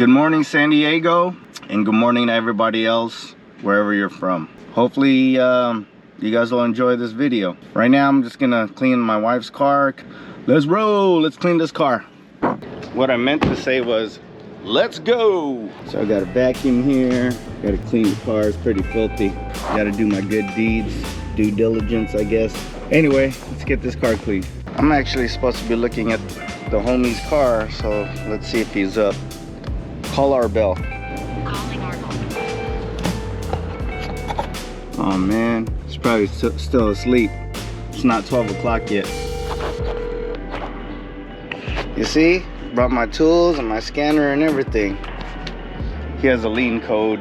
Good morning, San Diego, and good morning to everybody else wherever you're from. Hopefully you guys will enjoy this video. Right now I'm just gonna clean my wife's car. Let's roll. Let's clean this car. What I meant to say was let's go. So I got a vacuum here, gotta clean the car. It's pretty filthy. Gotta do my good deeds, due diligence, I guess. Anyway, let's get this car cleaned. I'm actually supposed to be looking at the homie's car, so let's see if he's up. Call Arbel. Calling Arbel. Oh man, he's probably still asleep. It's not 12 o'clock yet. You see, brought my tools and my scanner and everything. He has a lean code.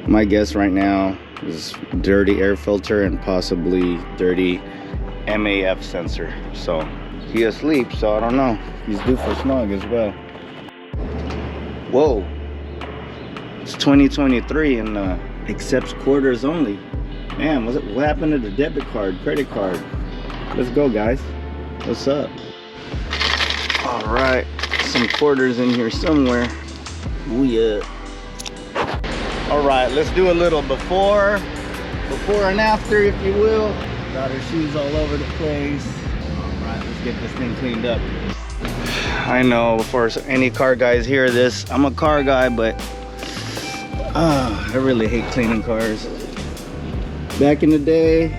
My guess right now is dirty air filter and possibly dirty MAF sensor. So he asleep, so I don't know. He's due for snug as well. Whoa, it's 2023 and accepts quarters only. Man, what happened to the debit card, credit card? Let's go, guys. What's up? All right, some quarters in here somewhere. Oh yeah. All right, let's do a little before and after, if you will. Got her shoes all over the place. All right, let's get this thing cleaned up. I know before any car guys hear this, I'm a car guy, but I really hate cleaning cars. Back in the day,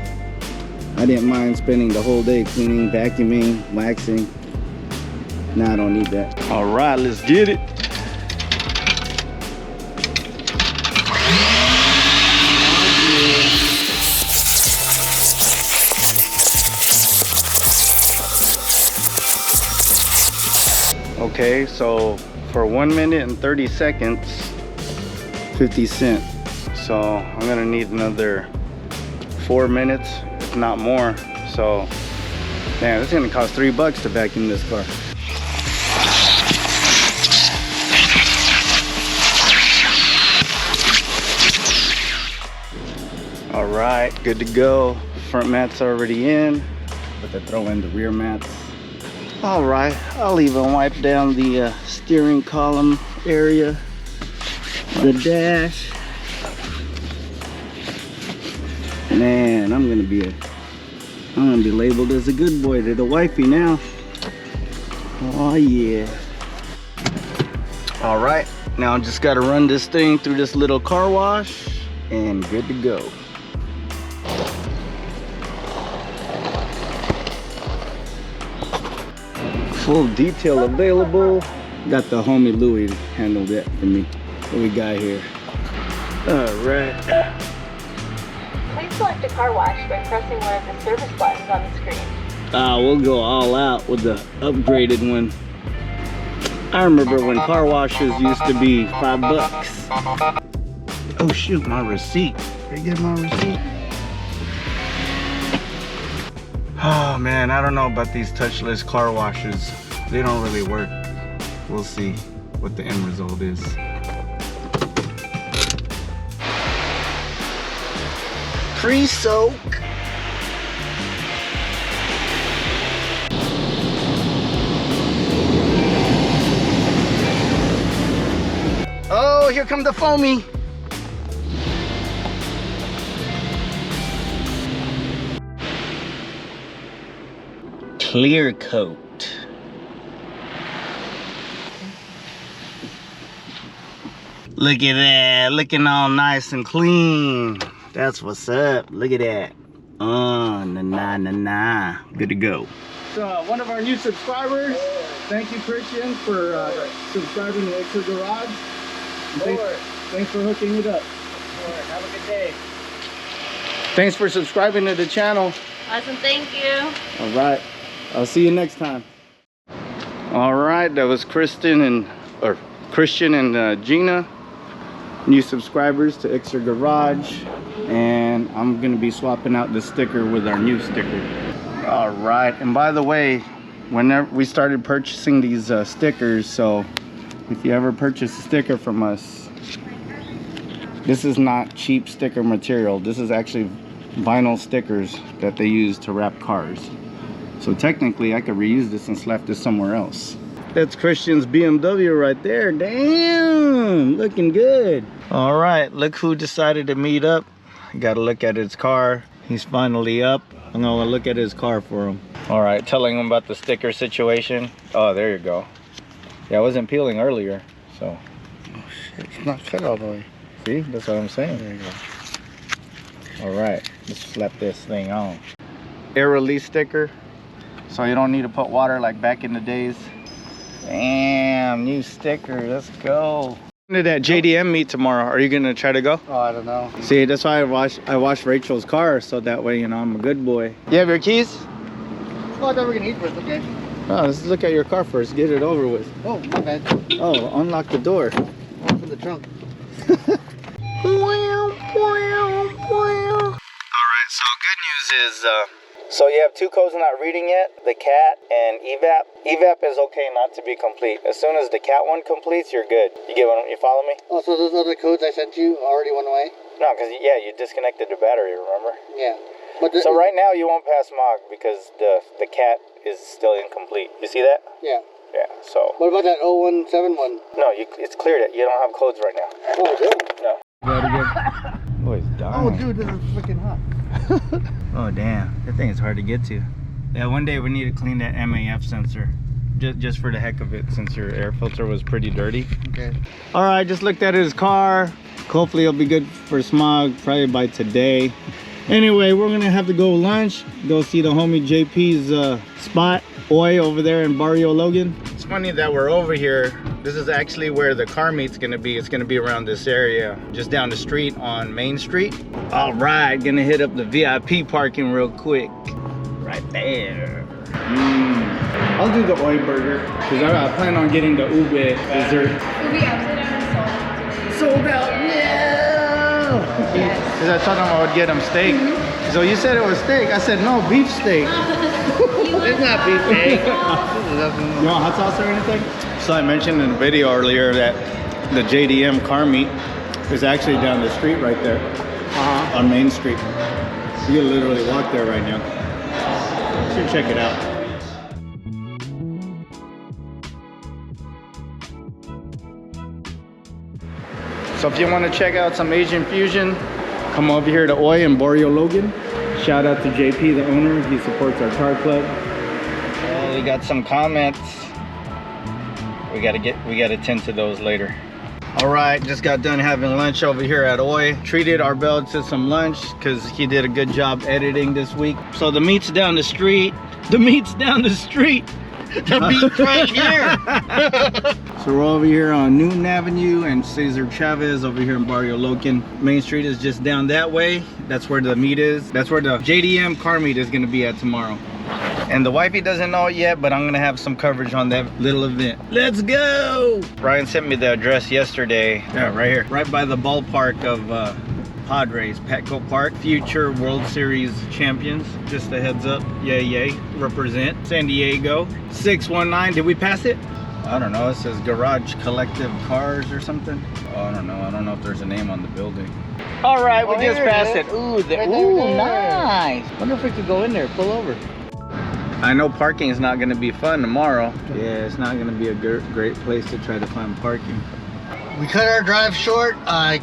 I didn't mind spending the whole day cleaning, vacuuming, waxing. Now I don't need that. All right, let's get it. Okay, so for 1 minute and 30 seconds, 50 cents. So I'm gonna need another 4 minutes, if not more. So, man, it's gonna cost $3 to vacuum this car. All right, good to go. Front mat's already in, but to throw in the rear mats. All right, I'll even wipe down the steering column area, the dash. Man, I'm gonna be labeled as a good boy to the wifey now. Oh yeah. All right, now I just gotta run this thing through this little car wash and good to go. Full detail available. Got the homie Louie to handle that for me. What we got here? All right. Please select a car wash by pressing one of the service buttons on the screen. We'll go all out with the upgraded one. I remember when car washes used to be $5. Oh shoot, my receipt. Did I get my receipt? Oh man, I don't know about these touchless car washes. They don't really work. We'll see what the end result is. Pre-soak. Oh, here come the foamy. Clear coat. Look at that, looking all nice and clean. That's what's up. Look at that. Na. Good to go. So one of our new subscribers. Thank you, Christian, for subscribing to Extra Garage. Thanks for hooking it up. Have a good day. Thanks for subscribing to the channel. Awesome, thank you. All right. I'll see you next time. All right, that was Christian and Gina, new subscribers to Extra Garage, and I'm gonna be swapping out the sticker with our new sticker. All right, and by the way, whenever we started purchasing these stickers, so if you ever purchase a sticker from us, this is not cheap sticker material. This is actually vinyl stickers that they use to wrap cars. So technically I could reuse this and slap this somewhere else. That's Christian's BMW right there. Damn, looking good. All right, look who decided to meet up. Got to look at his car. He's finally up. I'm gonna look at his car for him. All right, telling him about the sticker situation. Oh, there you go. Yeah, I wasn't peeling earlier, so. Oh shit, it's not cut all the way. See, that's what I'm saying. There you go. All right, let's slap this thing on. Air release sticker, so you don't need to put water like back in the days. Damn, new sticker, let's go. To that JDM meet tomorrow. Are you gonna try to go? Oh, I don't know. See, that's why I washed Rachel's car, so that way, you know, I'm a good boy. You have your keys? Oh, I thought we were gonna eat first, okay. Oh, let's look at your car first, get it over with. Oh, my bad. Oh, unlock the door. Open the trunk. Alright, so good news is, so you have two codes not reading yet, the CAT and EVAP. EVAP is okay not to be complete. As soon as the CAT one completes, you're good. You get what you follow me? Oh, so those other codes I sent you already went away? No, because yeah, you disconnected the battery, remember? Yeah. But So right now you won't pass MOG because the CAT is still incomplete. You see that? Yeah. Yeah, so. What about that 0171? No, it's cleared it. You don't have codes right now. Oh, really? No. Oh, it's dying. Oh, dude, this is freaking hot. Oh, damn. That thing is hard to get to. Yeah, one day we need to clean that MAF sensor. Just for the heck of it, since your air filter was pretty dirty. Okay. All right, just looked at his car. Hopefully it'll be good for smog, probably by today. Anyway, we're gonna have to go lunch, go see the homie JP's spot, Oi, over there in Barrio Logan. It's funny that we're over here. This is actually where the car meet's gonna be. It's gonna be around this area, just down the street on Main Street. All right, gonna hit up the VIP parking real quick. Right there. I'll do the Oi burger, because I plan on getting the ube dessert. Ube upside down and Sold out, yeah! Because I told him I would get him steak. So you said it was steak. I said, no, beef steak. It's not beef steak. You want hot sauce or anything? So I mentioned in the video earlier that the JDM car meet is actually down the street right there on Main Street. You can literally walk there right now. You should check it out. So if you want to check out some Asian fusion, come over here to Oi in Barrio Logan. Shout out to JP, the owner. He supports our car club. Well, we got some comments. We gotta tend to those later. All right, just got done having lunch over here at Oi. Treated Arbel to some lunch because he did a good job editing this week. So the meat's down the street. The meat's down the street. The meat's right here. So we're over here on Newton Avenue and Cesar Chavez over here in Barrio Logan. Main Street is just down that way. That's where the meet is. That's where the JDM car meet is gonna be at tomorrow. And the wifey doesn't know it yet, but I'm gonna have some coverage on that little event. Let's go! Ryan sent me the address yesterday. Yeah, right here. Right by the ballpark of Padres, Petco Park. Future World Series champions. Just a heads up. Yay, yay. Represent San Diego. 619. Did we pass it? I don't know. It says Garage Collective Cars or something. Oh, I don't know. I don't know if there's a name on the building. All right, we just passed it. Ooh, nice. Wonder if we could go in there, pull over. I know parking is not going to be fun tomorrow. Yeah, it's not going to be a great place to try to find parking. We cut our drive short. I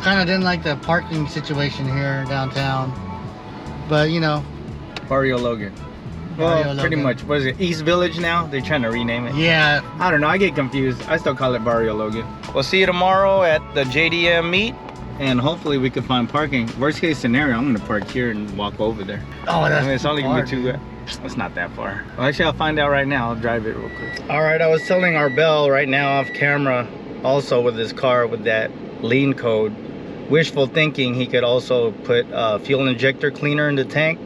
kind of didn't like the parking situation here downtown. But, you know. Barrio Logan. Well, pretty much. What is it? East Village now? They're trying to rename it. Yeah. I don't know. I get confused. I still call it Barrio Logan. We'll see you tomorrow at the JDM meet. And hopefully we can find parking. Worst case scenario, I'm going to park here and walk over there. Oh, that's it's only going to be it's not that far. Well, actually, I'll find out right now. I'll drive it real quick. All right, I was telling Arbel right now off camera, also with his car with that lean code, wishful thinking, he could also put fuel injector cleaner in the tank.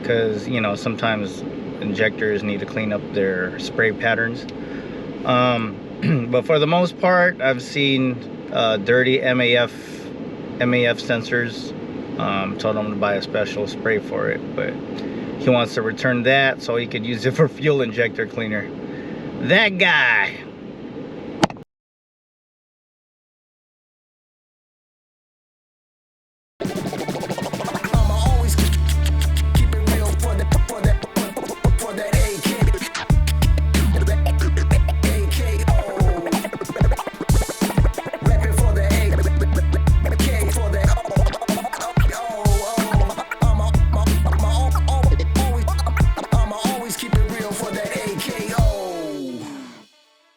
Because, you know, sometimes injectors need to clean up their spray patterns. But for the most part, I've seen dirty MAF sensors. Told him to buy a special spray for it, but he wants to return that so he could use it for fuel injector cleaner. That guy.